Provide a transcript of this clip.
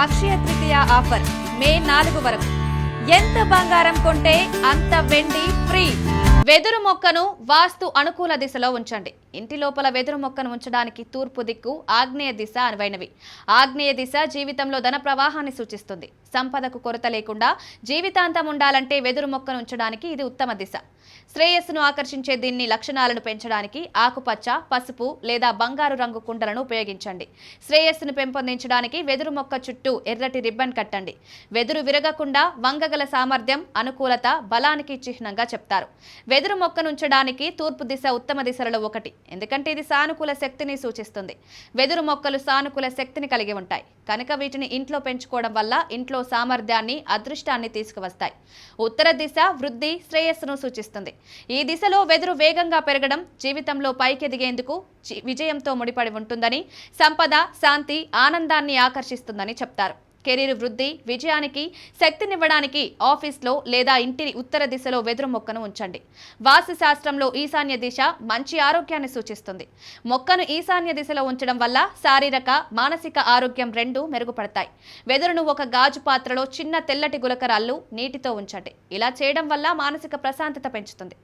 Akshaya Tritiya offer మే 4 వరకు. ఎంత బంగారం కొంటే అంత వెండి ఫ్రీ. వెదురు మొక్కను వాస్తు అనుకూల దిశలో ఉంచండి. ఇంటి లోపల వెదురు మొక్కను ఉంచడానికి తూర్పు దిక్కు, ఆగ్నేయ దిశ అనువైనవి. ఆగ్నేయ దిశ జీవితంలో ధన ప్రవాహాన్ని సూచిస్తుంది. సంపదకు కొరత లేకుండా జీవితాంతం ఉండాలంటే వెదురు మొక్కను ఉంచడానికి ఇది ఉత్తమ దిశ. శ్రేయస్సును ఆకర్షించే దీన్ని లక్షణాలను పెంచడానికి ఆకుపచ్చ, పసుపు లేదా బంగారు రంగు కుండలను ఉపయోగించండి. శ్రేయస్సును పెంపొందించడానికి వెదురు మొక్క చుట్టూ ఎర్రటి రిబ్బన్ కట్టండి. వెదురు విరగకుండా వంగగల సామర్థ్యం, అనుకూలత, బలానికి చిహ్నంగా చెప్తారు. వెదురు మొక్కను ఉంచడానికి తూర్పు దిశ ఉత్తమ దిశలలో ఒకటి, ఎందుకంటే ఇది సానుకూల శక్తిని సూచిస్తుంది. వెదురు మొక్కలు సానుకూల శక్తిని కలిగి ఉంటాయి కనుక వీటిని ఇంట్లో పెంచుకోవడం వల్ల ఇంట్లో సామర్థ్యాన్ని, అదృష్టాన్ని తీసుకువస్తాయి. ఉత్తర దిశ వృద్ధి, శ్రేయస్సును సూచిస్తుంది. ఈ దిశలో వెదురు వేగంగా పెరగడం జీవితంలో పైకెదిగేందుకు, విజయంతో ముడిపడి ఉంటుందని, సంపద, శాంతి, ఆనందాన్ని ఆకర్షిస్తుందని చెప్తారు. కెరీర్ వృద్ధి, విజయానికి శక్తినివ్వడానికి ఆఫీస్లో లేదా ఇంటి ఉత్తర దిశలో వెదురు మొక్కను ఉంచండి. వాస్తు శాస్త్రంలో ఈశాన్య దిశ మంచి ఆరోగ్యాన్ని సూచిస్తుంది. మొక్కను ఈశాన్య దిశలో ఉంచడం వల్ల శారీరక, మానసిక ఆరోగ్యం రెండూ మెరుగుపడతాయి. వెదురును ఒక గాజు పాత్రలో చిన్న తెల్లటి గులకరాళ్ళు నీటితో ఉంచండి. ఇలా చేయడం వల్ల మానసిక ప్రశాంతత పెంచుతుంది.